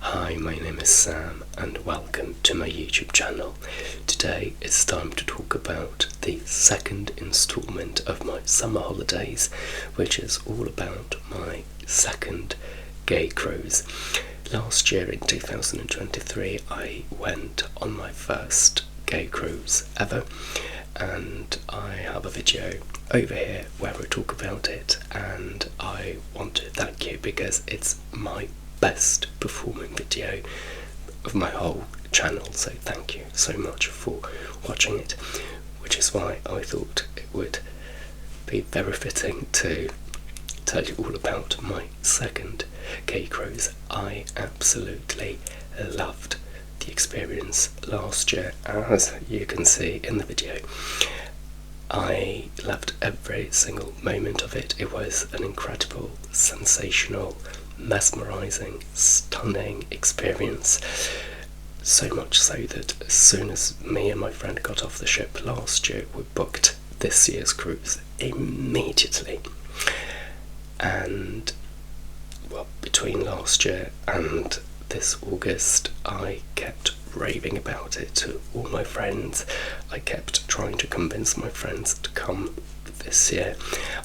Hi, my name is Sam and welcome to my YouTube channel. Today it's time to talk about the second installment of my summer holidays, which is all about my second gay cruise. Last year in 2023 I went on my first gay cruise ever, and I have a video over here where I talk about it, and I want to thank you because it's my best performing video of my whole channel, so thank you so much for watching it, which is why I thought it would be very fitting to tell you all about my second gay cruise. I absolutely loved the experience last year, as you can see in the video. I loved every single moment of it. It was an incredible, sensational, mesmerising, stunning experience. So much so that as soon as me and my friend got off the ship last year, we booked this year's cruise immediately. And well, between last year and this August, I kept raving about it to all my friends. I kept trying to convince my friends to come this year.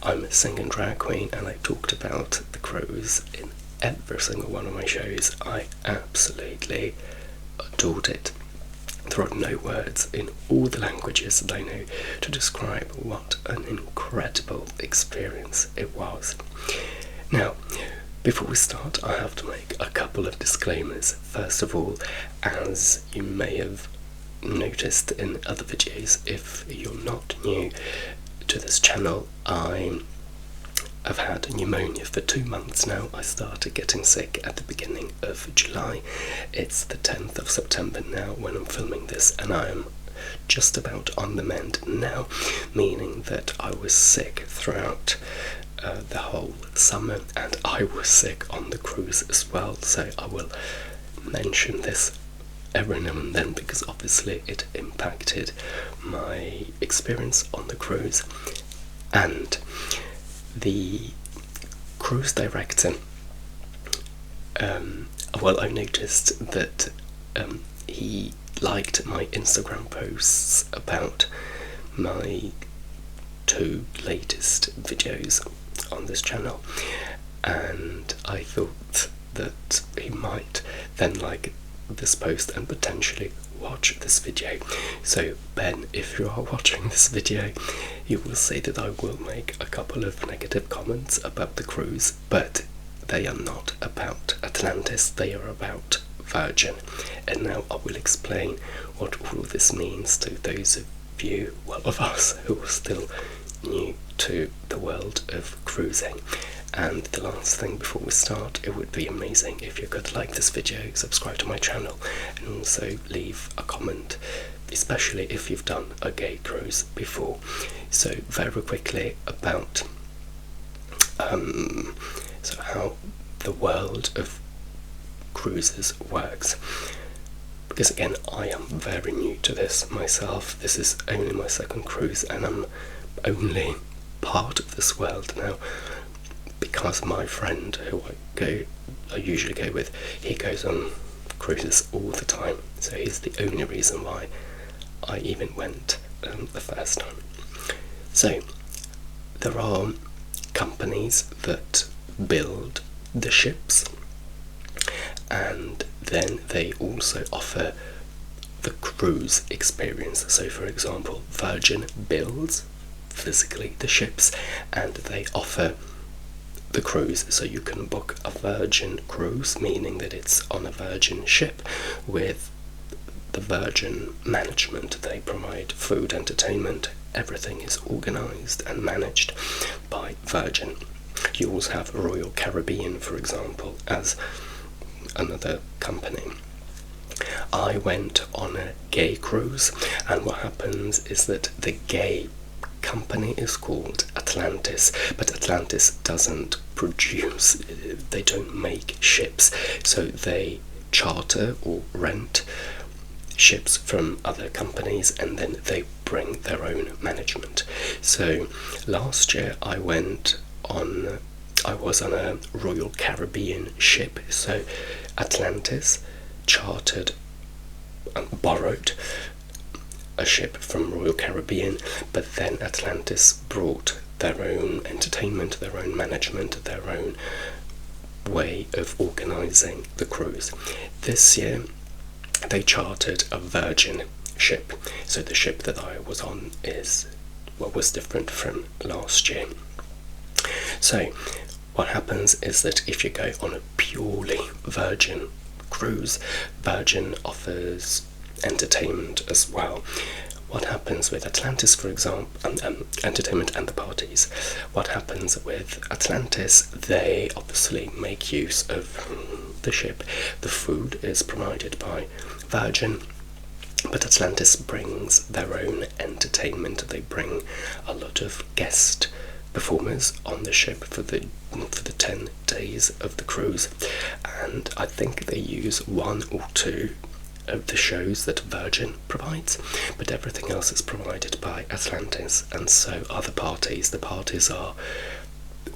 I'm a singing drag queen and I talked about the cruise in every single one of my shows. I absolutely adored it. There are no words in all the languages that I know to describe what an incredible experience it was. Now, before we start, I have to make a couple of disclaimers. First of all, as you may have noticed in other videos, if you're not new to this channel, I have had pneumonia for 2 months now. I started getting sick at the beginning of July. It's the 10th of September now when I'm filming this, and I am just about on the mend now, meaning that I was sick throughout the whole summer, and I was sick on the cruise as well, so I will mention this every now and then because obviously it impacted my experience on the cruise. And the cruise director, I noticed that he liked my Instagram posts about my 2 latest videos on this channel, and I thought that he might then like this post and potentially watch this video. So Ben, if you are watching this video, you will see that I will make a couple of negative comments about the cruise, but they are not about Atlantis, they are about Virgin. And now I will explain what all of this means to those of you, well, of us who are still new to the world of cruising. And the last thing before we start, it would be amazing if you could like this video, subscribe to my channel, and also leave a comment, especially if you've done a gay cruise before. So very quickly about how the world of cruises works, because again I am very new to this myself. This is only my second cruise and I'm only part of this world now, because my friend who I usually go with, he goes on cruises all the time, so he's the only reason why I even went the first time. So there are companies that build the ships, and then they also offer the cruise experience. So for example, Virgin builds physically the ships and they offer the cruise, so you can book a Virgin cruise, meaning that it's on a Virgin ship with the Virgin management. They provide food, entertainment, everything is organised and managed by Virgin. You also have Royal Caribbean, for example, as another company. I went on a gay cruise, and what happens is that the gay company is called Atlantis, but Atlantis doesn't produce, they don't make ships, so they charter or rent ships from other companies and then they bring their own management. So last year I went on I was on a Royal Caribbean ship, so Atlantis chartered and borrowed a ship from Royal Caribbean, but then Atlantis brought their own entertainment, their own management, their own way of organising the cruise. This year they chartered a Virgin ship, so the ship that I was on was different from last year. So what happens is that if you go on a purely Virgin cruise, Virgin offers entertainment as well. What happens with Atlantis, for example, entertainment and the parties. What happens with Atlantis, they obviously make use of the ship. The food is provided by Virgin, but Atlantis brings their own entertainment. They bring a lot of guest performers on the ship for the 10 days of the cruise, and I think they use 1 or 2 of the shows that Virgin provides, but everything else is provided by Atlantis, and so are the parties. The parties are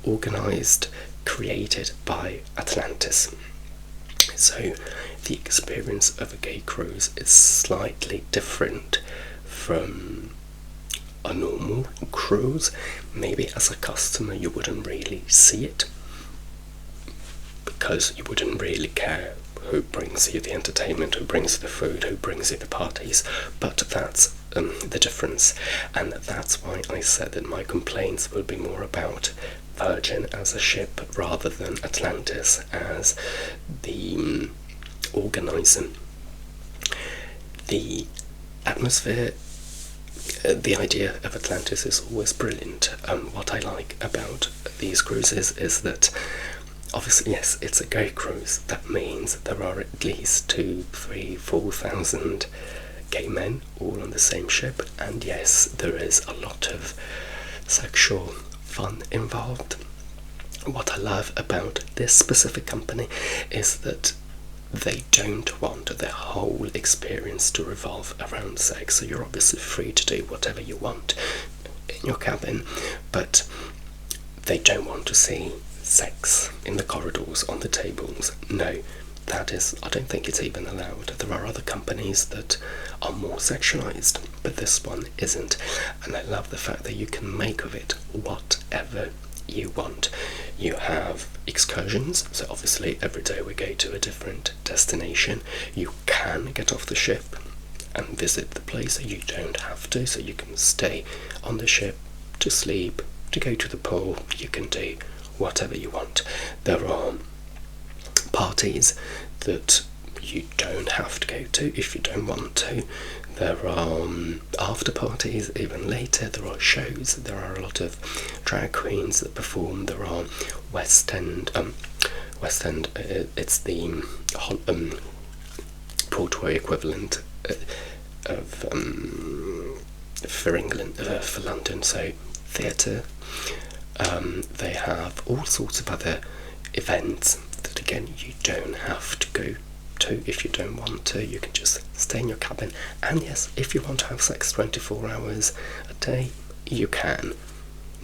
organised, created by Atlantis. So the experience of a gay cruise is slightly different from a normal cruise. Maybe as a customer you wouldn't really see it, because you wouldn't really care who brings you the entertainment, who brings you the food, who brings you the parties, but that's the difference, and that's why I said that my complaints will be more about Virgin as a ship rather than Atlantis as the organiser. The atmosphere, the idea of Atlantis is always brilliant. What I like about these cruises is that obviously, yes, it's a gay cruise. That means there are at least 2, 3, 4,000 gay men all on the same ship, and yes, there is a lot of sexual fun involved. What I love about this specific company is that they don't want their whole experience to revolve around sex, so you're obviously free to do whatever you want in your cabin, but they don't want to see sex in the corridors, on the tables. No, I don't think it's even allowed. There are other companies that are more sexualized, but this one isn't, and I love the fact that you can make of it whatever you want. You have excursions, so obviously every day we go to a different destination. You can get off the ship and visit the place. You don't have to, so you can stay on the ship to sleep, to go to the pool. You can do whatever you want. There are parties that you don't have to go to if you don't want to. There are after parties even later. There are shows. There are a lot of drag queens that perform. There are West End. It's the Broadway equivalent of for England, for London. So theatre. They have all sorts of other events that again you don't have to go to if you don't want to. You can just stay in your cabin, and yes, if you want to have sex 24 hours a day, you can.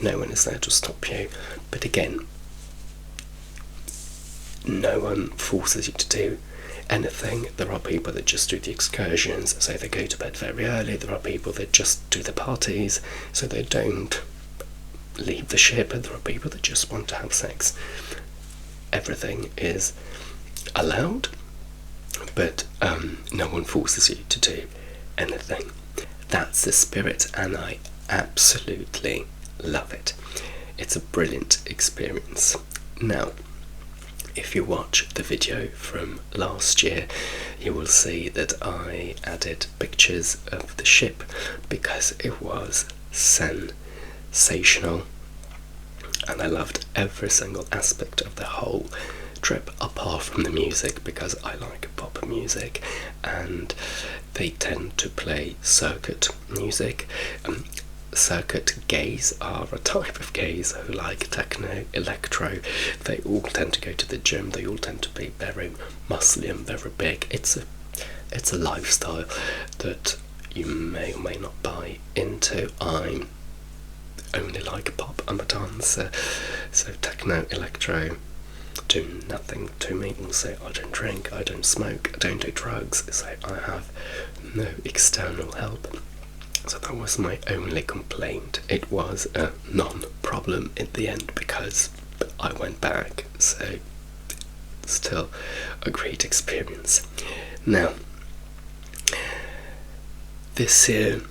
No one is there to stop you, but again, no one forces you to do anything. There are people that just do the excursions, so they go to bed very early. There are people that just do the parties, so they don't leave the ship, and there are people that just want to have sex. Everything is allowed, but no one forces you to do anything. That's the spirit, and I absolutely love it. It's a brilliant experience. Now, if you watch the video from last year, you will see that I added pictures of the ship because it was sensational, and I loved every single aspect of the whole trip apart from the music, because I like pop music and they tend to play circuit music. Circuit gays are a type of gays who like techno, electro. They all tend to go to the gym. They all tend to be very muscly and very big. It's a lifestyle that you may or may not buy into. I'm only like pop. I'm a dancer, so techno, electro do nothing to me. Also, I don't drink, I don't smoke, I don't do drugs, so I have no external help. So that was my only complaint. It was a non-problem in the end because I went back, so still a great experience. Now, this year,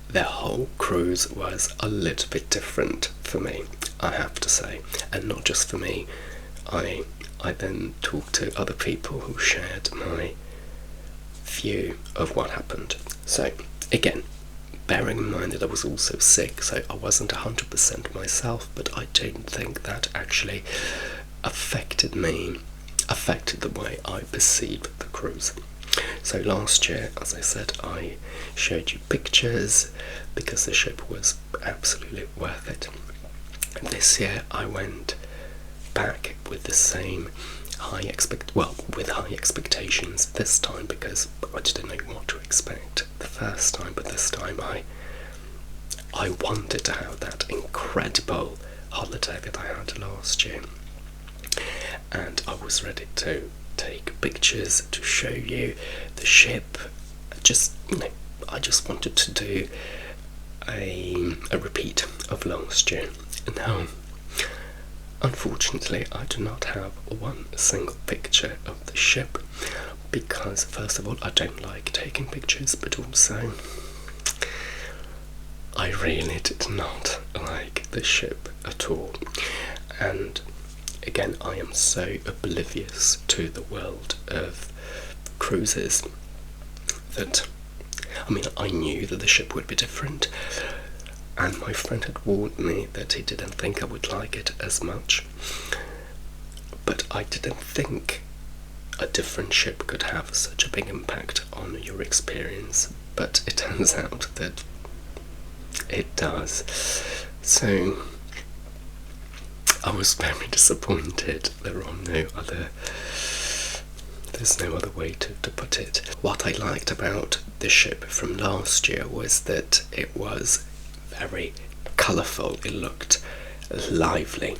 the whole cruise was a little bit different for me, I have to say, and not just for me. I then talked to other people who shared my view of what happened. So, again, bearing in mind that I was also sick, so I wasn't 100% myself, but I don't think that actually affected the way I perceived the cruise. So last year, as I said, I showed you pictures because the ship was absolutely worth it. And this year I went back with the same high expectations this time, because I didn't know what to expect the first time, but this time I wanted to have that incredible holiday that I had last year, and I was ready to take pictures to show you the ship. I just wanted to do a repeat of last year. Now, unfortunately, I do not have one single picture of the ship because, first of all, I don't like taking pictures, but also I really did not like the ship at all. And again, I am so oblivious to the world of cruises that, I knew that the ship would be different, and my friend had warned me that he didn't think I would like it as much, but I didn't think a different ship could have such a big impact on your experience, but it turns out that it does. So I was very disappointed. There's no other way to put it. What I liked about the ship from last year was that it was very colourful. It looked lively.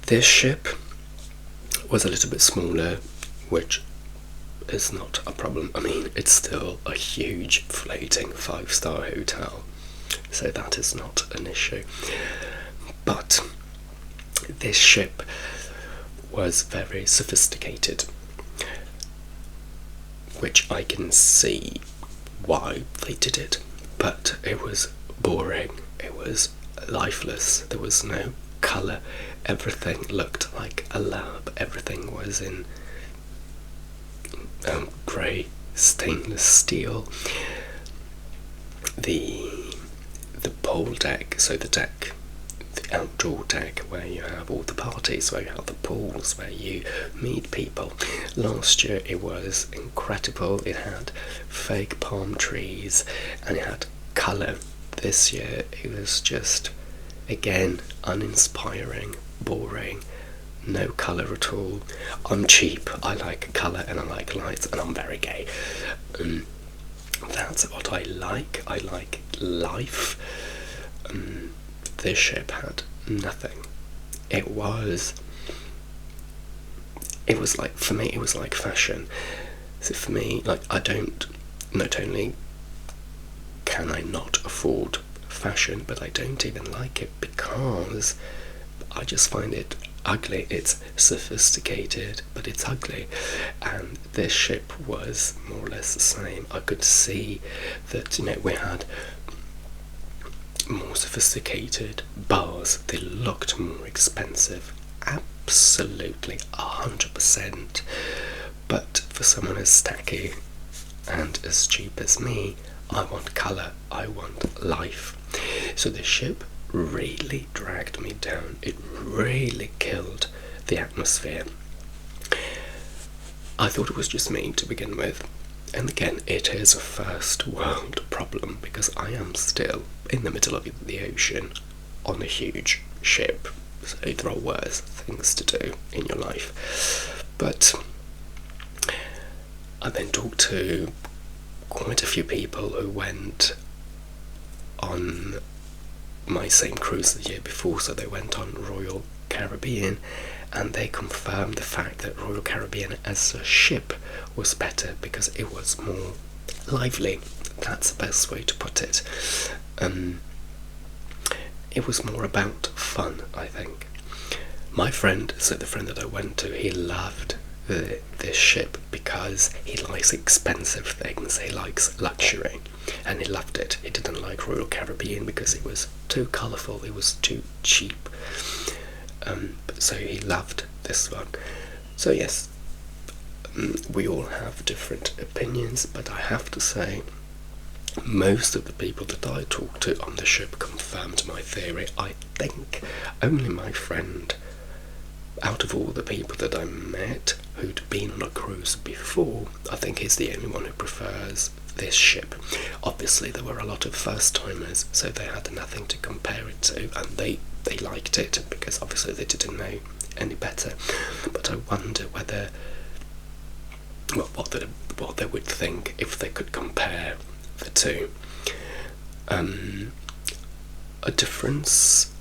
This ship was a little bit smaller, which is not a problem. It's still a huge floating 5-star hotel, so that is not an issue. But this ship was very sophisticated, which I can see why they did it, but it was boring, it was lifeless, there was no colour, everything looked like a lab, everything was in grey stainless steel. The pole deck, so the outdoor deck where you have all the parties, where you have the pools, where you meet people. Last year it was incredible. It had fake palm trees and it had colour. This year it was just, again, uninspiring, boring, no colour at all. I'm cheap, I like colour and I like lights, and I'm very gay. That's what I like life. This ship had nothing. It was like, for me, it was like fashion. So for me, not only can I not afford fashion, but I don't even like it because I just find it ugly. It's sophisticated, but it's ugly. And this ship was more or less the same. I could see that, we had more sophisticated bars. They looked more expensive, absolutely 100%. But for someone as tacky and as cheap as me, I want colour, I want life. So the ship really dragged me down. It really killed the atmosphere. I thought it was just me to begin with. And again, it is a first world problem because I am still in the middle of the ocean on a huge ship. So there are worse things to do in your life. But I then talked to quite a few people who went on my same cruise the year before, so they went on Royal Caribbean, and they confirmed the fact that Royal Caribbean as a ship was better because it was more lively. That's the best way to put it. It was more about fun, I think. My friend, so the friend that I went to, he loved this ship because he likes expensive things, he likes luxury, and he loved it. He didn't like Royal Caribbean because it was too colourful, it was too cheap. So he loved this one. So yes, we all have different opinions, but I have to say, most of the people that I talked to on the ship confirmed my theory. I think only my friend, out of all the people that I met who'd been on a cruise before, I think he's the only one who prefers this ship. Obviously there were a lot of first timers, so they had nothing to compare it to, and they liked it because obviously they didn't know any better. But I wonder whether, well, what they would think if they could compare the two. A difference,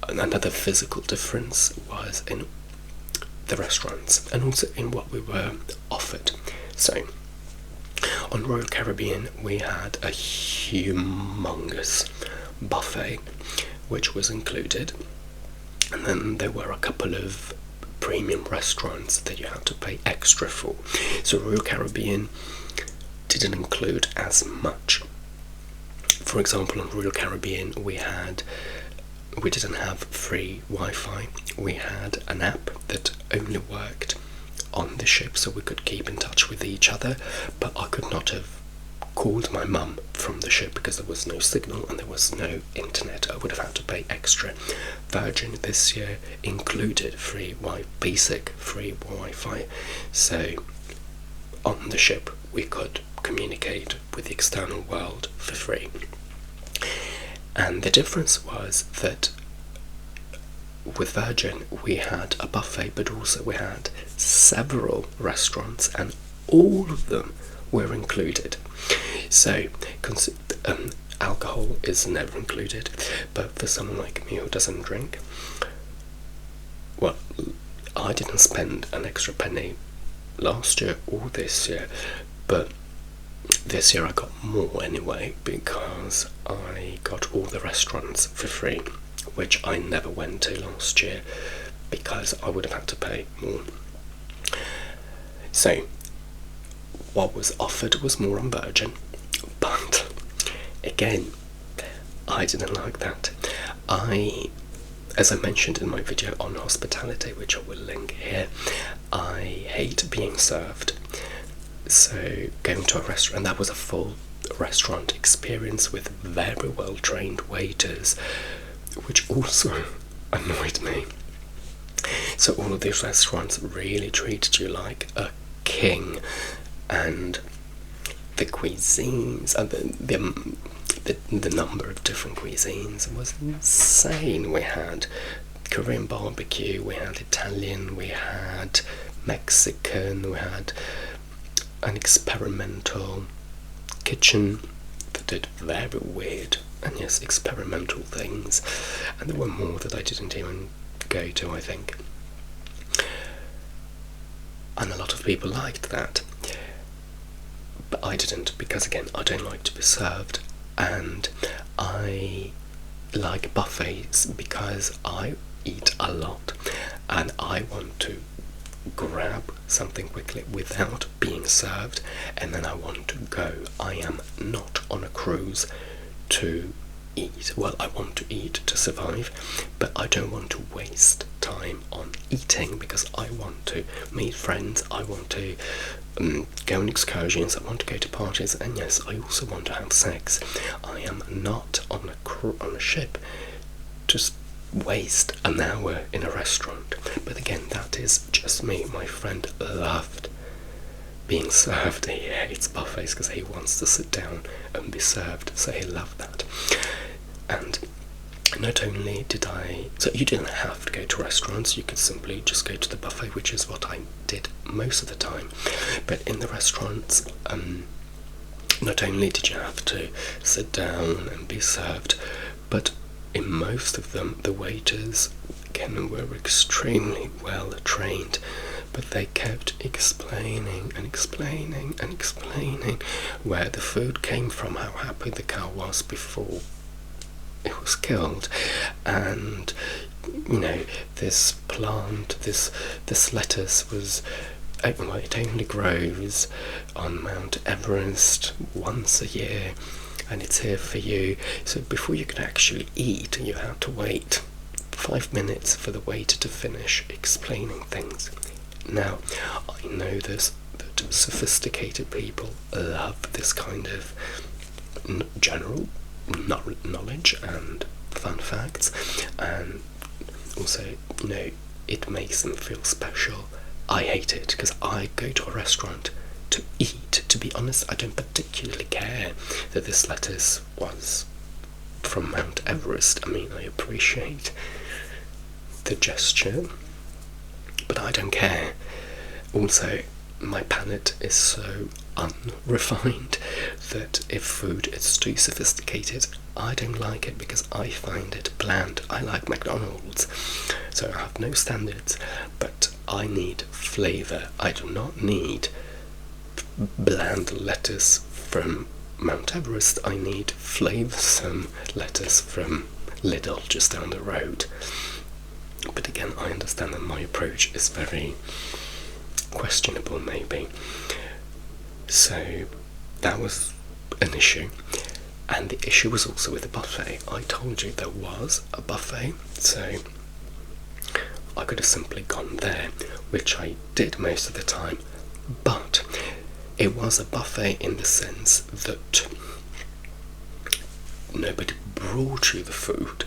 another physical difference, was in the restaurants and also in what we were offered. So on Royal Caribbean we had a humongous buffet which was included, and then there were a couple of premium restaurants that you had to pay extra for. So Royal Caribbean didn't include as much. For example, on Royal Caribbean we didn't have free Wi-Fi. We had an app that only worked on the ship, so we could keep in touch with each other, but I could not have called my mum from the ship because there was no signal and there was no internet. I would have had to pay extra. Virgin this year included basic free Wi-Fi, so on the ship we could communicate with the external world for free. And the difference was that with Virgin we had a buffet, but also we had several restaurants and all of them were included. So alcohol is never included, but for someone like me who doesn't drink, well, I didn't spend an extra penny last year or this year, but this year I got more anyway because I got all the restaurants for free, which I never went to last year because I would have had to pay more. So what was offered was more on Virgin, but again, I didn't like that. As I mentioned in my video on hospitality, which I will link here, I hate being served. So going to a restaurant, and that was a full restaurant experience with very well trained waiters, which also annoyed me. So all of these restaurants really treated you like a king, and the cuisines and the number of different cuisines was insane. We had Korean barbecue, we had Italian, we had Mexican, we had an experimental kitchen that did very weird and yes, experimental things, and there were more that I didn't even go to, I think. And a lot of people liked that, but I didn't, because again, I don't like to be served, and I like buffets because I eat a lot and I want to grab something quickly without being served, and then I want to go. I am not on a cruise to eat. Well, I want to eat to survive, but I don't want to waste time on eating because I want to meet friends, I want to go on excursions, I want to go to parties, and yes, I also want to have sex. I am not on a ship to waste an hour in a restaurant. But again, that is just me. My friend loved being served. He hates buffets because he wants to sit down and be served, so he loved that. And not only so you didn't have to go to restaurants, you could simply just go to the buffet, which is what I did most of the time. But in the restaurants, not only did you have to sit down and be served, but in most of them, the waiters, again, were extremely well trained, but they kept explaining and explaining and explaining where the food came from, how happy the cow was before it was killed, and this plant, this lettuce was, well, it only grows on Mount Everest once a year, and it's here for you. So before you can actually eat, you have to wait 5 minutes for the waiter to finish explaining things. Now, I know that sophisticated people love this kind of general knowledge and fun facts, and also, it makes them feel special. I hate it because I go to a restaurant to eat. To be honest, I don't particularly care that this lettuce was from Mount Everest. I mean, I appreciate the gesture, but I don't care. Also, my palate is so unrefined that if food is too sophisticated, I don't like it because I find it bland. I like McDonald's, so I have no standards, but I need flavour. I do not need bland lettuce from Mount Everest. I need flavoursome lettuce from Lidl just down the road. But again, I understand that my approach is very questionable, maybe. So that was an issue. And the issue was also with the buffet. I told you there was a buffet, so I could have simply gone there, which I did most of the time. But it was a buffet in the sense that nobody brought you the food,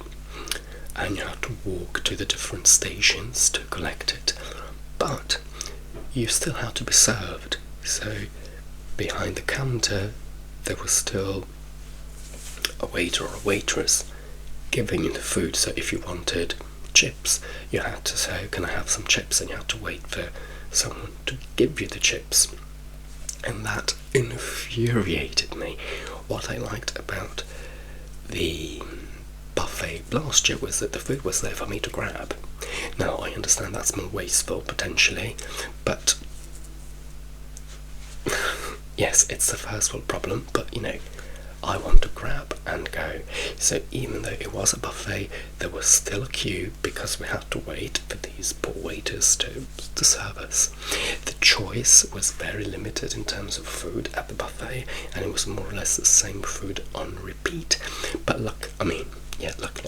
and you had to walk to the different stations to collect it. But you still had to be served. So behind the counter, there was still a waiter or a waitress giving you the food. So if you wanted chips, you had to say, "Can I have some chips?" and you had to wait for someone to give you the chips. And that infuriated me. What I liked about the buffet last year was that the food was there for me to grab. Now, I understand that's more wasteful potentially, but yes, it's the first world problem, but I want to grab and go. So even though it was a buffet, there was still a queue because we had to wait for these poor waiters to serve us. The choice was very limited in terms of food at the buffet, and it was more or less the same food on repeat. But luckily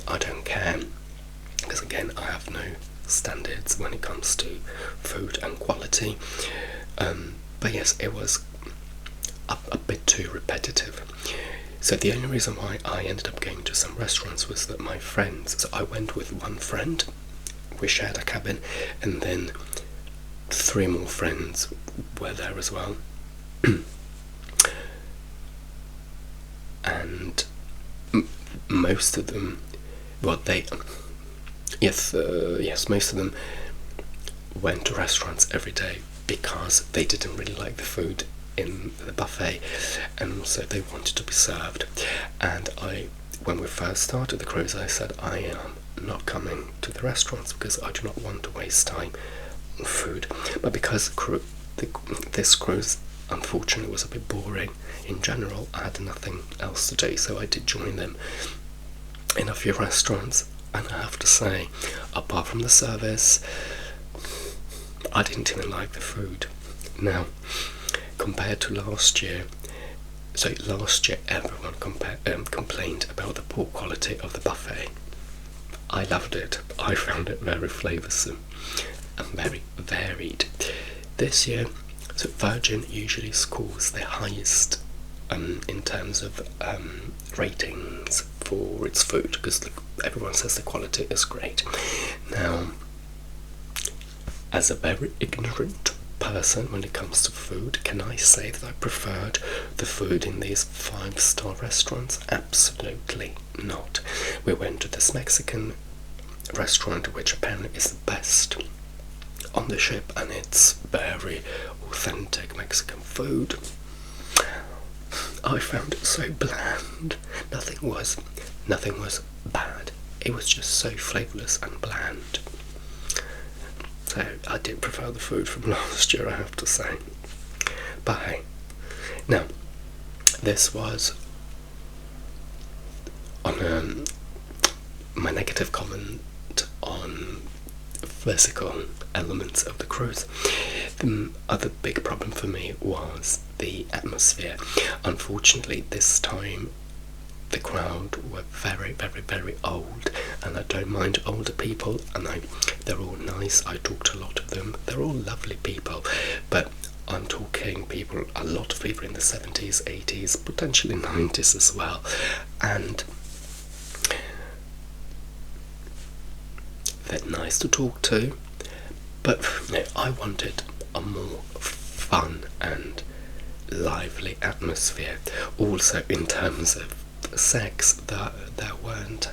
I don't care, because again, I have no standards when it comes to food and quality. But yes, it was a bit too repetitive. So the only reason why I ended up going to some restaurants was that my friends, so I went with one friend, we shared a cabin, and then 3 more friends were there as well. And most of them, most of them went to restaurants every day because they didn't really like the food in the buffet, and also they wanted to be served. And when we first started the cruise, I said I am not coming to the restaurants because I do not want to waste time on food. But because this cruise unfortunately was a bit boring in general, I had nothing else to do, so I did join them in a few restaurants, and I have to say, apart from the service, I didn't even like the food. Now, compared to last year, so last year everyone complained about the poor quality of the buffet. I loved it. I found it very flavoursome and very varied. This year, so Virgin usually scores the highest in terms of ratings for its food, because everyone says the quality is great. Now, as a very ignorant person when it comes to food, can I say that I preferred the food in these 5-star restaurants? Absolutely not. We went to this Mexican restaurant, which apparently is the best on the ship, and it's very authentic Mexican food. I found it so bland. Nothing was bad. it was just so flavourless and bland. So I did prefer the food from last year, I have to say. But hey, now this was on my negative comment on physical elements of the cruise. The other big problem for me was the atmosphere. Unfortunately, this time the crowd were very, very, very old, and I don't mind older people, and they're all nice. I talked to a lot of them. They're all lovely people, but I'm talking people, a lot of people in the 70s, 80s, potentially 90s as well, and they're nice to talk to, but I wanted a more fun and lively atmosphere. Also, in terms of sex, there weren't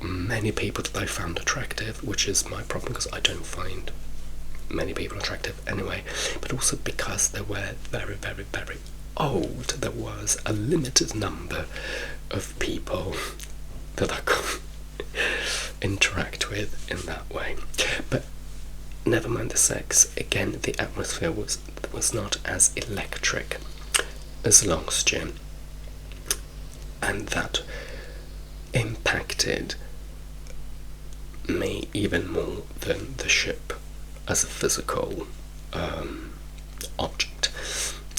many people that I found attractive, which is my problem because I don't find many people attractive anyway, but also because they were very, very, very old. There was a limited number of people that I could interact with in that way. But never mind the sex, again, the atmosphere was not as electric as last year, and that impacted me even more than the ship as a physical object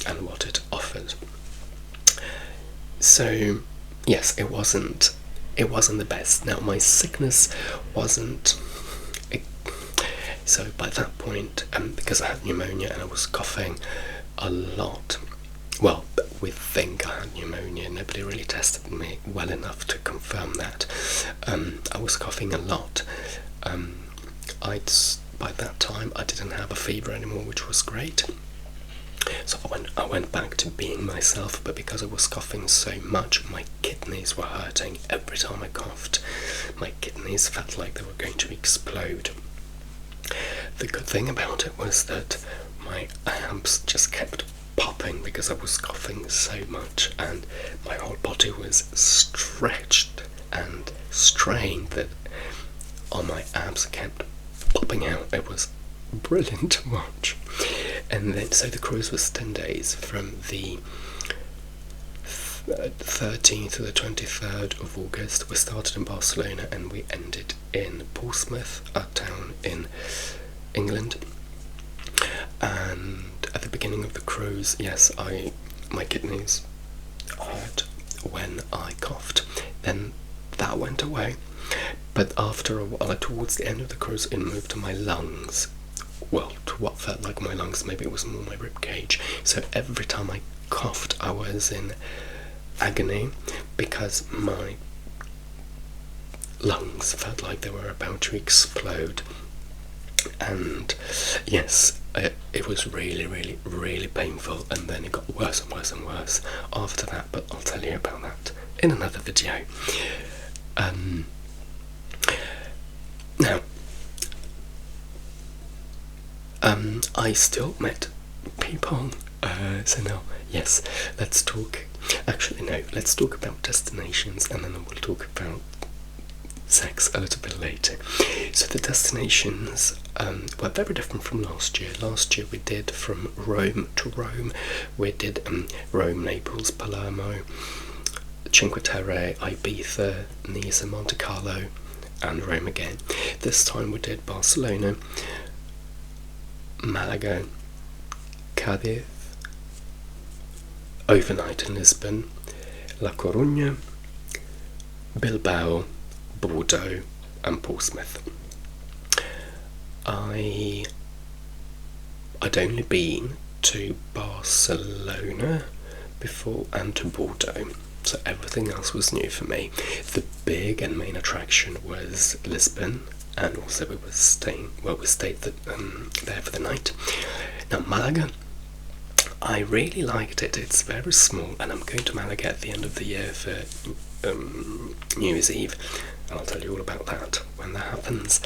and what it offered. So yes, it wasn't the best. Now my sickness wasn't. So by that point, because I had pneumonia and I was coughing a lot, well, we think I had pneumonia, nobody really tested me well enough to confirm that. I was coughing a lot. By that time I didn't have a fever anymore, which was great. So I went back to being myself, but because I was coughing so much, my kidneys were hurting every time I coughed. My kidneys felt like they were going to explode. The good thing about it was that my abs just kept popping because I was coughing so much, and my whole body was stretched and strained that all my abs kept popping out. It was brilliant to watch. And then, so the cruise was 10 days, from the 13th to the 23rd of August. We started in Barcelona and we ended in Portsmouth, a town in England. And at the beginning of the cruise, yes, my kidneys hurt when I coughed. Then that went away, but after a while, towards the end of the cruise, it moved to my lungs. Well, to what felt like my lungs, maybe it was more my rib cage. So every time I coughed, I was in agony because my lungs felt like they were about to explode. And yes, it was really, really, really painful, and then it got worse and worse and worse after that, but I'll tell you about that in another video. Now, I still met people, so now, yes, let's talk about destinations, and then we'll talk about sex a little bit later. So the destinations were very different from last year. Last year we did from Rome to Rome. We did Rome, Naples, Palermo, Cinque Terre, Ibiza, Nice, Monte Carlo, and Rome again. This time we did Barcelona, Malaga, Cadiz, overnight in Lisbon, La Coruña, Bilbao, Bordeaux, and Portsmouth. I'd only been to Barcelona before and to Bordeaux, so everything else was new for me. The big and main attraction was Lisbon, and also we stayed there for the night. Now Malaga, I really liked it. It's very small, and I'm going to Malaga at the end of the year for New Year's Eve, and I'll tell you all about that when that happens.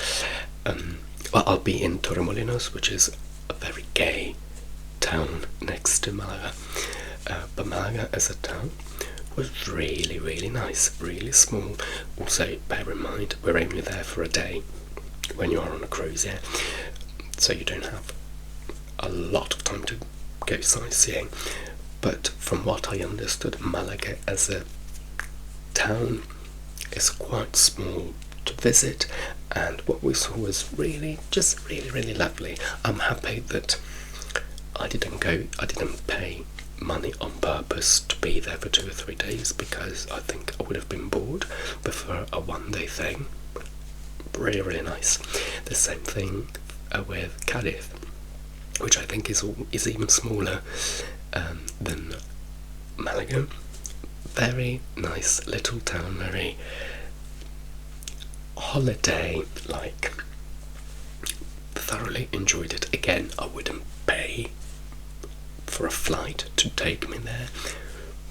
I'll be in Torremolinos, which is a very gay town next to Malaga, but Malaga as a town was really, really nice, really small. Also, bear in mind, we're only there for a day when you are on a cruise, yeah? So you don't have a lot of time to go sightseeing. But from what I understood, Malaga as a town is quite small to visit, and what we saw was really, just really, really lovely. I'm happy that I didn't pay money on purpose to be there for 2 or 3 days, because I think I would have been bored. Prefer a one-day thing. Really, really nice. The same thing with Cadiz, which I think is even smaller than Malaga. Very nice little town, very holiday-like. Thoroughly enjoyed it. Again, I wouldn't pay for a flight to take me there,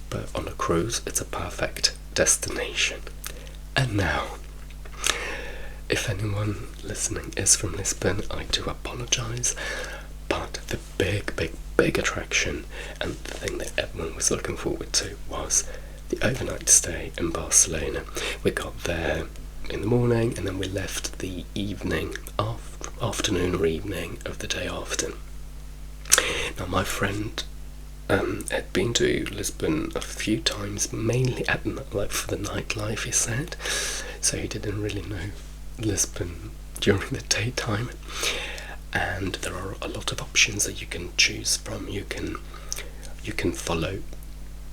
but on a cruise it's a perfect destination. And now, if anyone listening is from Lisbon, I do apologise, but the big attraction and the thing that everyone was looking forward to was the overnight stay in Barcelona. We got there in the morning and then we left the afternoon or evening of the day after. Now, my friend had been to Lisbon a few times, mainly for the nightlife, he said, so he didn't really know Lisbon during the daytime. And there are a lot of options that you can choose from. You can follow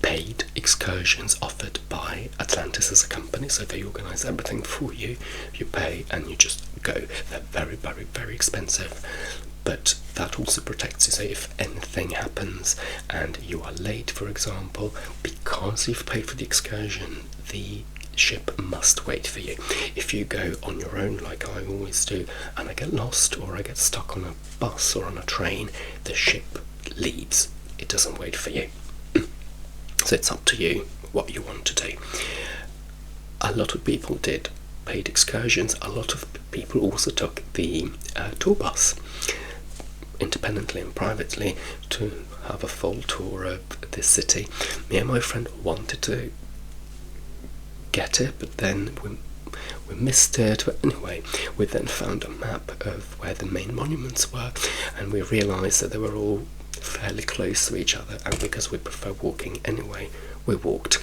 paid excursions offered by Atlantis as a company, so they organise everything for you. You pay and you just go. They're very, very, very expensive, but that also protects you. So if anything happens and you are late, for example, because you've paid for the excursion, the ship must wait for you. If you go on your own, like I always do, and I get lost or I get stuck on a bus or on a train, the ship leaves. It doesn't wait for you. So it's up to you what you want to do. A lot of people did paid excursions. A lot of people also took the tour bus, independently and privately, to have a full tour of the city. Me and my friend wanted to get it, but then we missed it. But anyway, we then found a map of where the main monuments were, and we realised that they were all fairly close to each other, and because we prefer walking anyway, we walked.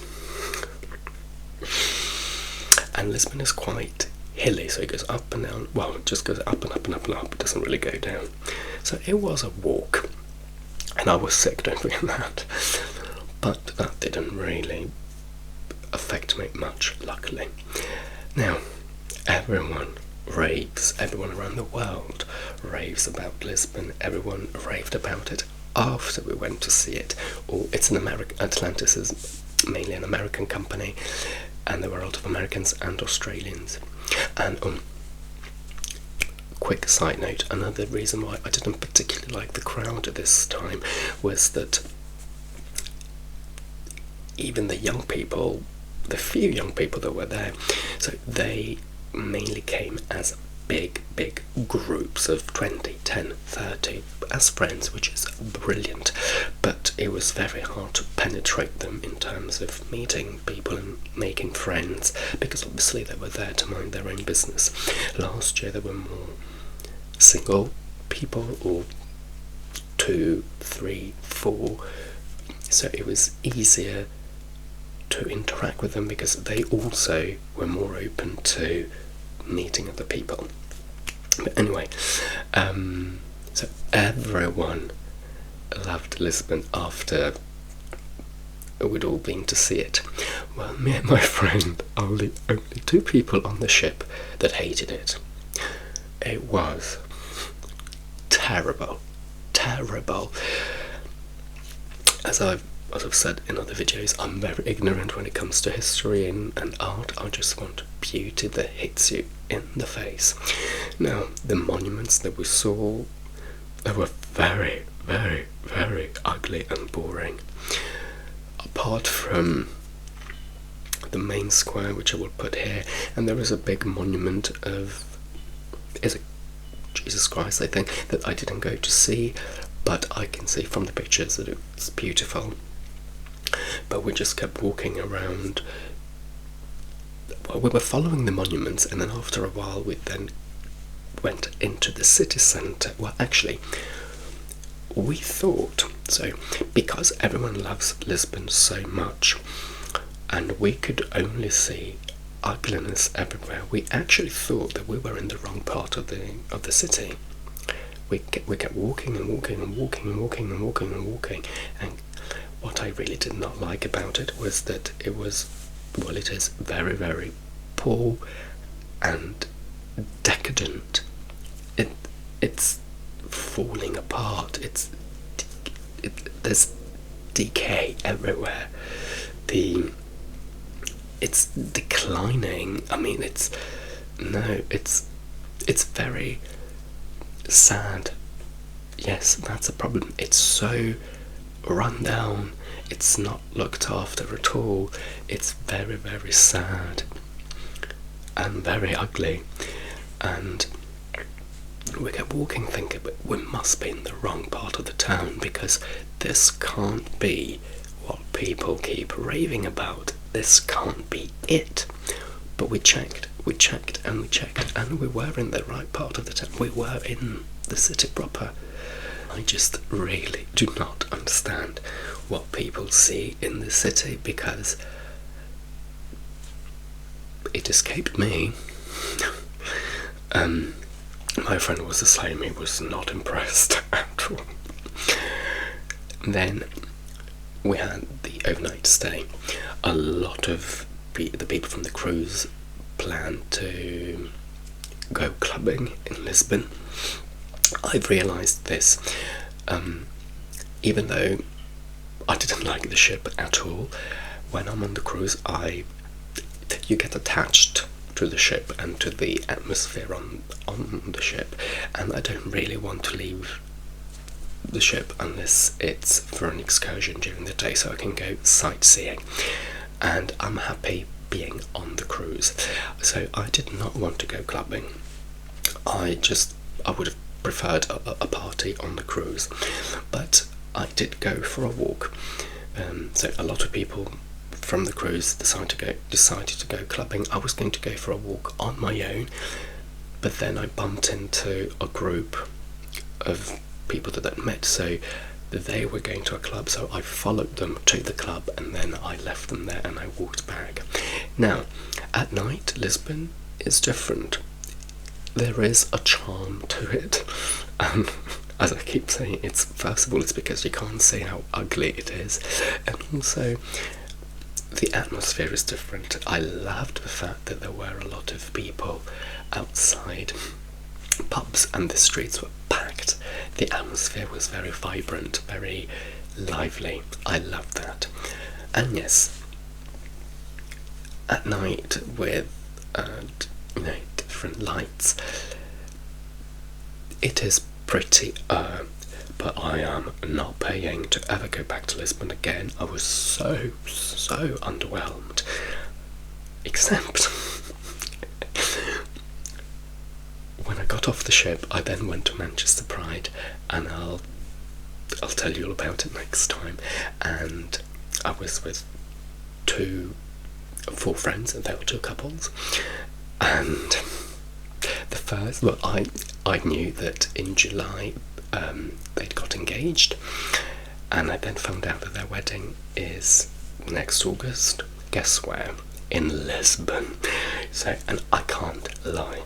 And Lisbon is quite hilly, so it goes up and down. Well, it just goes up and up and up and up. It doesn't really go down. So it was a walk, and I was sick, don't forget that. But that didn't really affect me much, luckily. Now, everyone around the world raves about Lisbon. Everyone raved about it after we went to see it. It's an Atlantis is mainly an American company, and there were a lot of Americans and Australians. And quick side note, another reason why I didn't particularly like the crowd at this time was that even the few young people that were there, so they mainly came as big groups of 20, 10, 30 as friends, which is brilliant, but it was very hard to penetrate them in terms of meeting people and making friends, because obviously they were there to mind their own business. Last year there were more single people, or 2, 3, 4, so it was easier to interact with them because they also were more open to meeting other people. But anyway, so everyone loved Lisbon after we'd all been to see it. Well, me and my friend are the only 2 people on the ship that hated it. It was terrible. As I've said in other videos, I'm very ignorant when it comes to history and art. I just want beauty that hits you in the face. Now, the monuments that we saw, they were very, very, very ugly and boring. Apart from the main square, which I will put here, and there is a big monument is it Jesus Christ, I think, that I didn't go to see, but I can see from the pictures that it's beautiful. but we just kept walking around. Well, we were following the monuments, and then after a while we then went into the city centre. Well, actually, we thought, so because everyone loves Lisbon so much, and we could only see ugliness everywhere, we actually thought that we were in the wrong part of the city. We kept walking and walking and walking and walking and walking and walking, and what I really did not like about it was that it is very, very poor and decadent. It's falling apart. There's decay everywhere. It's declining. I mean, it's very sad. Yes, that's a problem. It's so run down. It's not looked after at all. It's very, very sad and very ugly. And we kept walking thinking, but we must be in the wrong part of the town, because this can't be what people keep raving about. This can't be it. But we checked, and we checked, and we were in the right part of the town. We were in the city proper. I just really do not understand what people see in the city, because it escaped me. My friend was the same. He was not impressed at all. Then we had the overnight stay. A lot of the people from the cruise planned to go clubbing in Lisbon. I've realised this, even though I didn't like the ship at all. When I'm on the cruise, you get attached to the ship and to the atmosphere on the ship, and I don't really want to leave the ship unless it's for an excursion during the day, so I can go sightseeing, and I'm happy being on the cruise. So I did not want to go clubbing. I would have preferred a party on the cruise, but I did go for a walk. So a lot of people from the cruise decided to go clubbing. I was going to go for a walk on my own, but then I bumped into a group of people that I'd met, so they were going to a club, so I followed them to the club, and then I left them there and I walked back. Now, at night, Lisbon is different. There is a charm to it, and as I keep saying, first of all, it's because you can't see how ugly it is, and also the atmosphere is different. I loved the fact that there were a lot of people outside pubs and the streets were packed. The atmosphere was very vibrant, very lively. I loved that. And yes, at night with different lights, it is pretty, but I am not paying to ever go back to Lisbon again. I was so underwhelmed, except when I got off the ship, I then went to Manchester Pride, and I'll tell you all about it next time. And I was with 4 friends, and they were 2 couples. And the first, well, I knew that in July they'd got engaged, and I then found out that their wedding is next August. Guess where? In Lisbon. So, and I can't lie.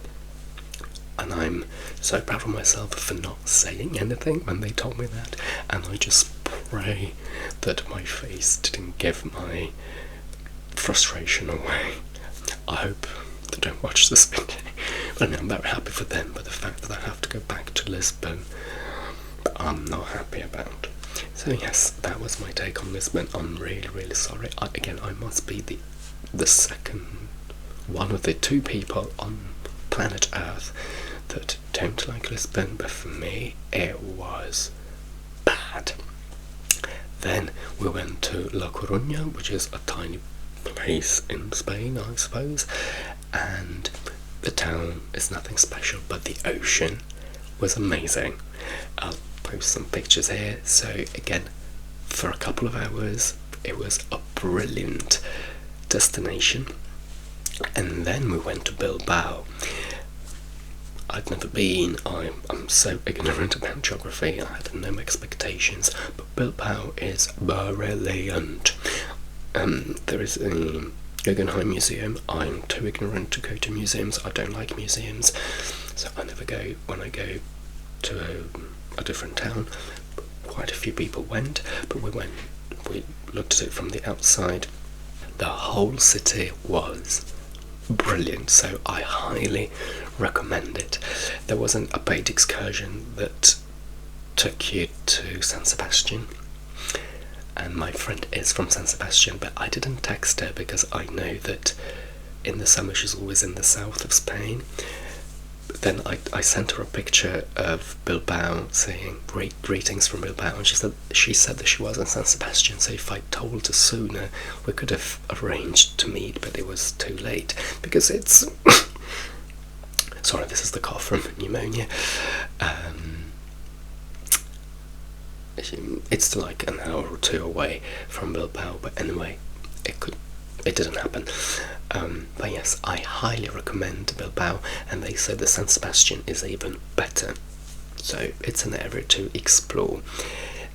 And I'm so proud of myself for not saying anything when they told me that, and I just pray that my face didn't give my frustration away. I hope they don't watch this video, but I'm very happy for them, but the fact that I have to go back to Lisbon, I'm not happy about. So yes, that was my take on Lisbon. I'm really sorry. I must be the second one of the 2 people on planet Earth that don't like Lisbon, but for me it was bad. Then we went to La Coruña, which is a tiny place in Spain, I suppose, and the town is nothing special, but the ocean was amazing. I'll post some pictures here. So again, for a couple of hours it was a brilliant destination. And then we went to Bilbao. I'd never been. I'm so ignorant about geography. I had no expectations. But Bilbao is brilliant. There is a Guggenheim Museum. I'm too ignorant to go to museums. I don't like museums, so I never go. When I go to a different town, quite a few people went, but we looked at it from the outside. The whole city was brilliant, so I highly recommend it. There wasn't a paid excursion that took you to San Sebastian, and my friend is from San Sebastian, but I didn't text her because I know that in the summer she's always in the south of Spain. But then I sent her a picture of Bilbao saying greetings from Bilbao, and she said that she was in San Sebastian, so if I'd told her sooner we could have arranged to meet, but it was too late because it's sorry, this is the cough from pneumonia. It's like an hour or two away from Bilbao, but anyway, it didn't happen. But yes, I highly recommend Bilbao, and they say the San Sebastian is even better, so it's an area to explore.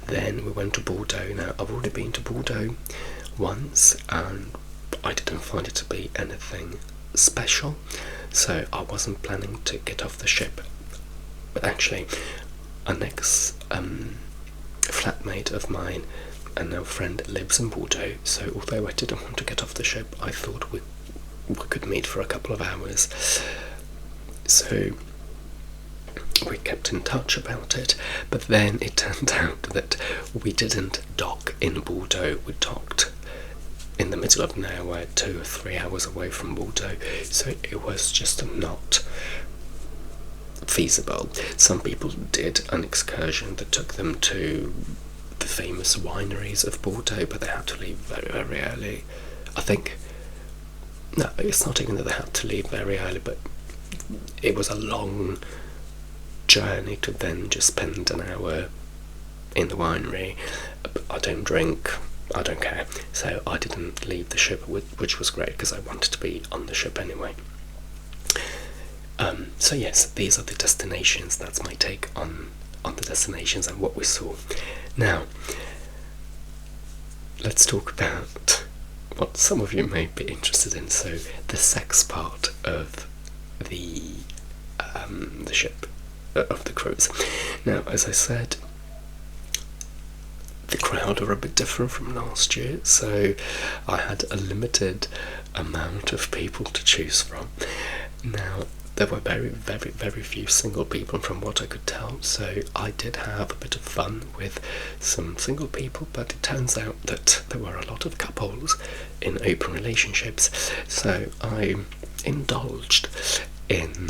Then we went to Bordeaux. Now, I've already been to Bordeaux once, and I didn't find it to be anything special, so I wasn't planning to get off the ship. But actually, an flatmate of mine and our friend lives in Bordeaux, so although I didn't want to get off the ship, I thought we could meet for a couple of hours. So we kept in touch about it, but then it turned out that we didn't dock in Bordeaux. We docked in the middle of nowhere, 2 or 3 hours away from Bordeaux, so it was just not feasible. Some people did an excursion that took them to the famous wineries of Bordeaux, but they had to leave very, very early. I think, no, it's not even that they had to leave very early, but it was a long journey to then just spend an hour in the winery. I don't drink, I don't care, so I didn't leave the ship, which was great because I wanted to be on the ship anyway. So yes, these are the destinations. That's my take on the destinations and what we saw. Now, let's talk about what some of you may be interested in. So the sex part of the ship, of the cruise. Now, as I said, the crowd are a bit different from last year, so I had a limited amount of people to choose from. Now, there were very, very, very few single people from what I could tell, so I did have a bit of fun with some single people, but it turns out that there were a lot of couples in open relationships, so I indulged in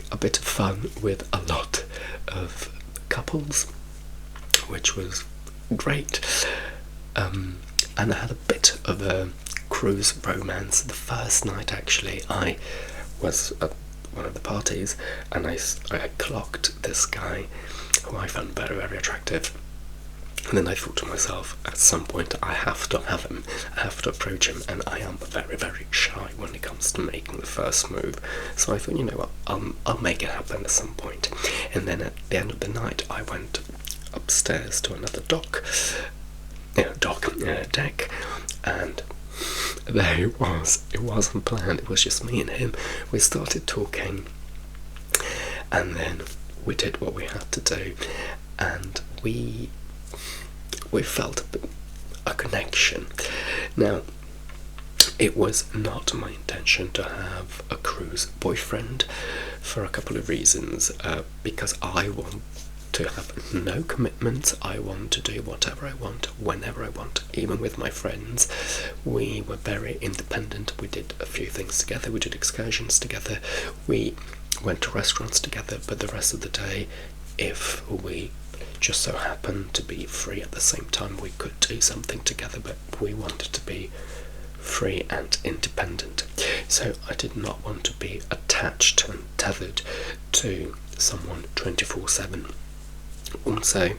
a bit of fun with a lot of couples, which was great. And I had a bit of a cruise romance. The first night, actually, I was at one of the parties, and I clocked this guy who I found very, very attractive. And then I thought to myself, at some point I have to have him, I have to approach him, and I am very, very shy when it comes to making the first move. So I thought, you know what, I'll make it happen at some point. And then at the end of the night, I went upstairs to another deck, and there it was. It wasn't planned, it was just me and him. We started talking, and then we did what we had to do, and we felt a connection. Now, it was not my intention to have a cruise boyfriend for a couple of reasons, because I want to have no commitments. I want to do whatever I want, whenever I want, even with my friends. We were very independent. We did a few things together. We did excursions together. We went to restaurants together, but the rest of the day, if we just so happened to be free at the same time, we could do something together, but we wanted to be free and independent. So I did not want to be attached and tethered to someone 24/7. Also,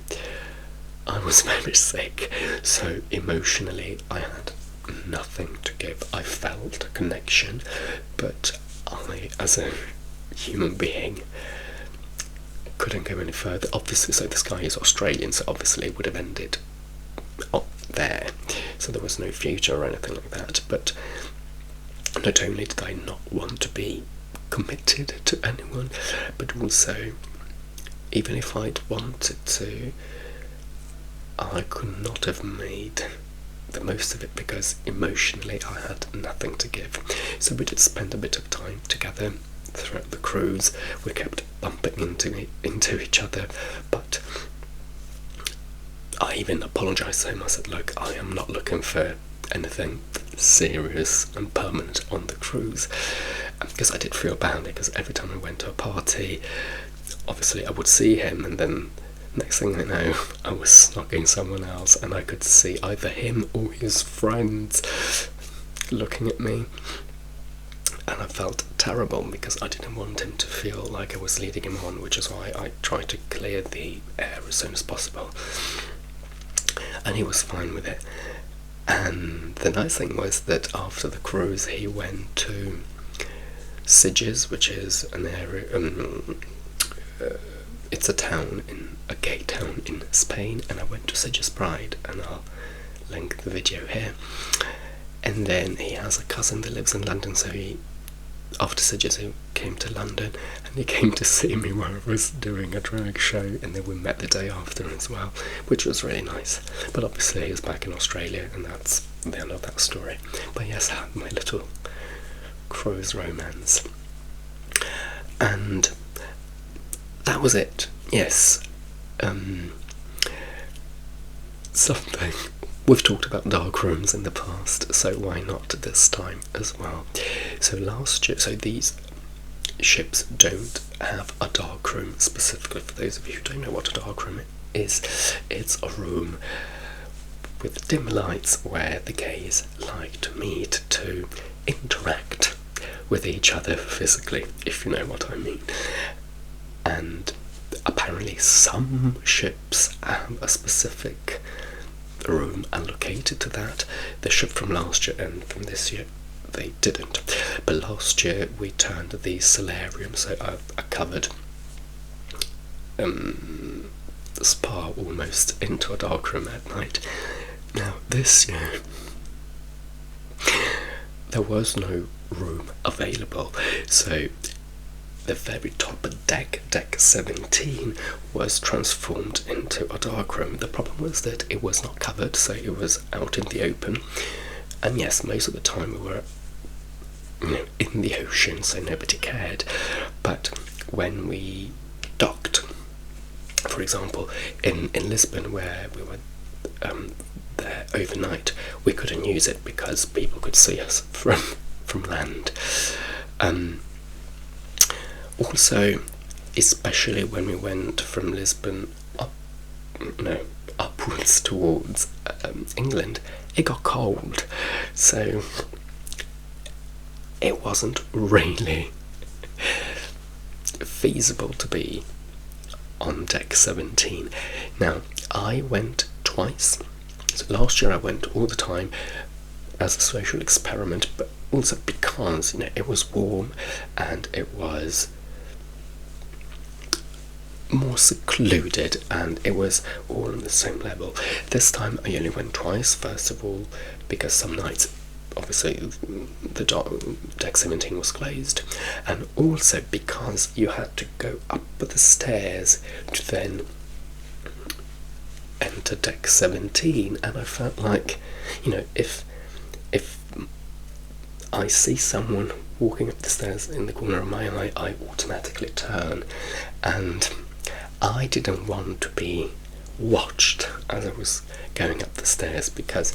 I was very sick, so emotionally I had nothing to give. I felt a connection, but I, as a human being, couldn't go any further. Obviously, so this guy is Australian, so obviously it would have ended up there. So there was no future or anything like that. But not only did I not want to be committed to anyone, but also, even if I'd wanted to, I could not have made the most of it because emotionally I had nothing to give. So we did spend a bit of time together throughout the cruise. We kept bumping into each other, but I even apologised to him. I said, look, I am not looking for anything serious and permanent on the cruise, because I did feel bad, because every time I went to a party, obviously I would see him, and then next thing I know, I was snogging someone else, and I could see either him or his friends looking at me, and I felt terrible because I didn't want him to feel like I was leading him on, which is why I tried to clear the air as soon as possible, and he was fine with it. And the nice thing was that after the cruise he went to Sitges, which is an area, it's a town, a gay town in Spain, and I went to Sitges Pride, and I'll link the video here. And then he has a cousin that lives in London, so after Sitges he came to London, and he came to see me while I was doing a drag show, and then we met the day after as well, which was really nice. But obviously he was back in Australia, and that's the end of that story. But yes, I had my little cruise romance, and that was it. Yes. Something. We've talked about dark rooms in the past, so why not this time as well? So last year, so these ships don't have a dark room specifically. For those of you who don't know what a dark room is, it's a room with dim lights where the gays like to meet to interact with each other physically, if you know what I mean. And apparently some ships have a specific room allocated to that. The ship from last year and from this year, they didn't. But last year we turned the solarium, so a covered spa almost, into a dark room at night. Now this year there was no room available, so the very top deck, deck 17, was transformed into a dark room. The problem was that it was not covered, so it was out in the open. And yes, most of the time we were, in the ocean, so nobody cared. But when we docked, for example, in Lisbon, where we were there overnight, we couldn't use it because people could see us from land. Also, especially when we went from Lisbon upwards towards England, it got cold, so it wasn't really feasible to be on deck 17. Now, I went twice. So last year I went all the time as a social experiment, but also because it was warm and it was more secluded and it was all on the same level. This time I only went twice. First of all, because some nights obviously the deck 17 was closed, and also because you had to go up the stairs to then enter deck 17, and I felt like, if I see someone walking up the stairs in the corner of my eye, I automatically turn, and I didn't want to be watched as I was going up the stairs because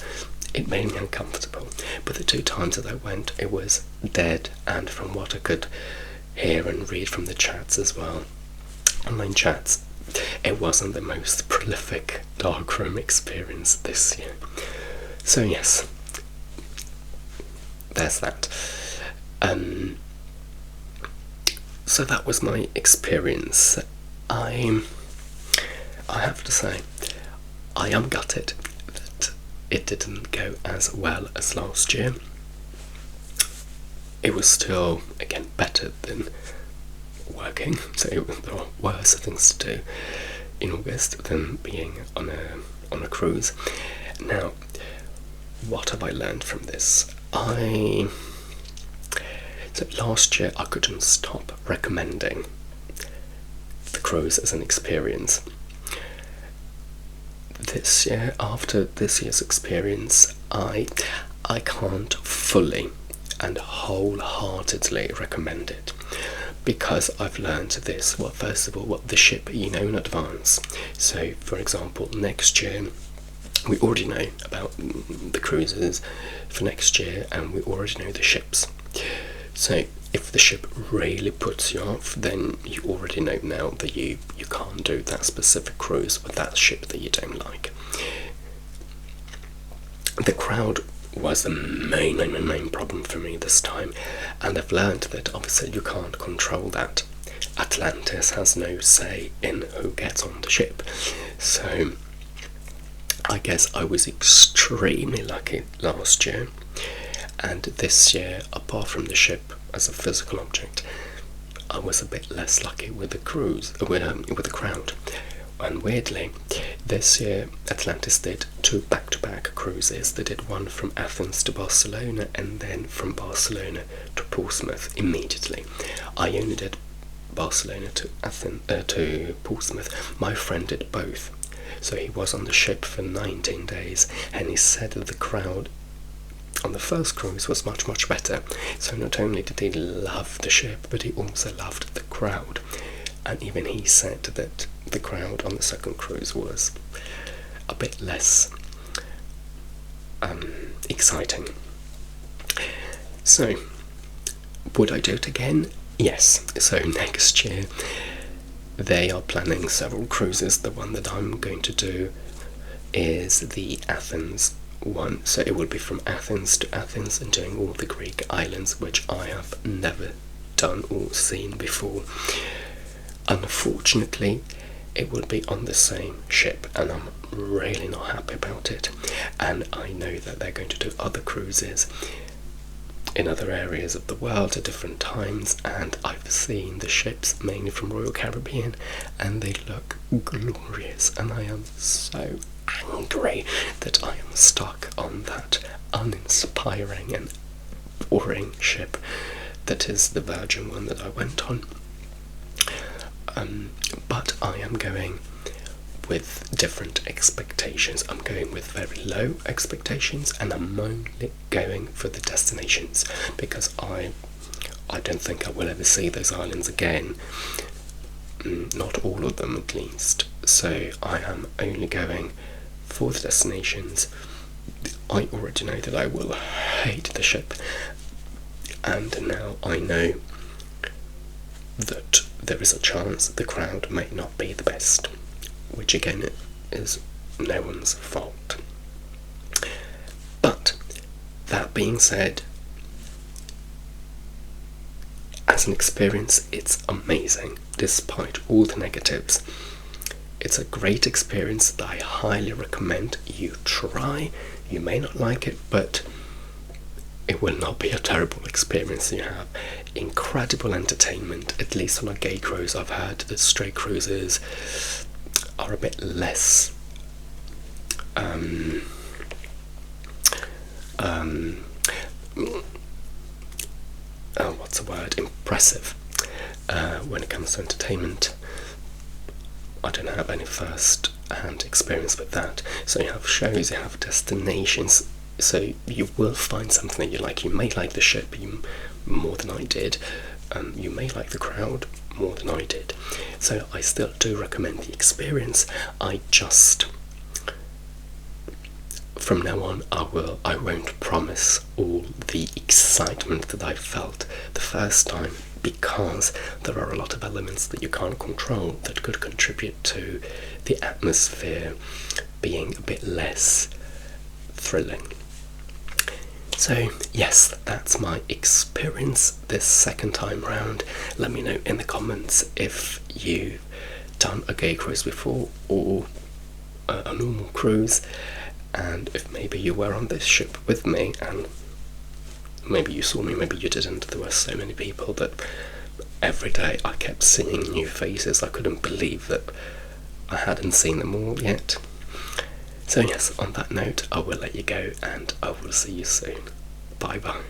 it made me uncomfortable. But the 2 times that I went, it was dead, and from what I could hear and read from the chats as well, online chats, it wasn't the most prolific darkroom experience this year. So yes, there's that. So that was my experience. I have to say, I am gutted that it didn't go as well as last year. It was still, again, better than working, so there are worse things to do in August than being on a cruise. Now, what have I learned from this? So last year I couldn't stop recommending the cruise as an experience. This year, after this year's experience, I can't fully and wholeheartedly recommend it, because I've learned this. Well, first of all, what the ship you know in advance. So, for example, next year we already know about the cruises for next year, and we already know the ships. So if the ship really puts you off, then you already know now that you can't do that specific cruise with that ship that you don't like. The crowd was the main problem for me this time, and I've learned that obviously you can't control that. Atlantis has no say in who gets on the ship, so I guess I was extremely lucky last year, and this year, apart from the ship as a physical object, I was a bit less lucky with the cruise, with the crowd. And weirdly, this year Atlantis did 2 back-to-back cruises. They did one from Athens to Barcelona, and then from Barcelona to Portsmouth immediately. I only did Barcelona to Portsmouth. My friend did both. So he was on the ship for 19 days, and he said that the crowd on the first cruise was much better. So not only did he love the ship, but he also loved the crowd. And even he said that the crowd on the second cruise was a bit less exciting. So, would I do it again? Yes. So next year they are planning several cruises. The one that I'm going to do is the Athens one. So it will be from Athens to Athens and doing all the Greek islands, which I have never done or seen before. Unfortunately, it will be on the same ship, and I'm really not happy about it. And I know that they're going to do other cruises in other areas of the world at different times, and I've seen the ships mainly from Royal Caribbean, and they look glorious, and I am so angry that I am stuck on that uninspiring and boring ship that is the Virgin one that I went on. But I am going with different expectations. I'm going with very low expectations, and I'm only going for the destinations, because I don't think I will ever see those islands again, not all of them at least. So I am only going for the destinations. I already know that I will hate the ship, and now I know that there is a chance the crowd may not be the best, which again is no one's fault. But that being said, as an experience, it's amazing despite all the negatives. It's a great experience that I highly recommend you try. You may not like it, but it will not be a terrible experience. You have incredible entertainment, at least on a gay cruise. I've heard that straight cruises are a bit less impressive when it comes to entertainment. I don't have any first-hand experience with that. So you have shows, you have destinations, so you will find something that you like. You may like the ship more than I did. You may like the crowd more than I did. So I still do recommend the experience. I just, from now on, I won't promise all the excitement that I felt the first time, because there are a lot of elements that you can't control that could contribute to the atmosphere being a bit less thrilling. So yes, that's my experience this second time round. Let me know in the comments if you've done a gay cruise before, or a normal cruise, and if maybe you were on this ship with me and maybe you saw me, maybe you didn't. There were so many people that every day I kept seeing new faces. I couldn't believe that I hadn't seen them all yet. So yes, on that note, I will let you go and I will see you soon. Bye bye.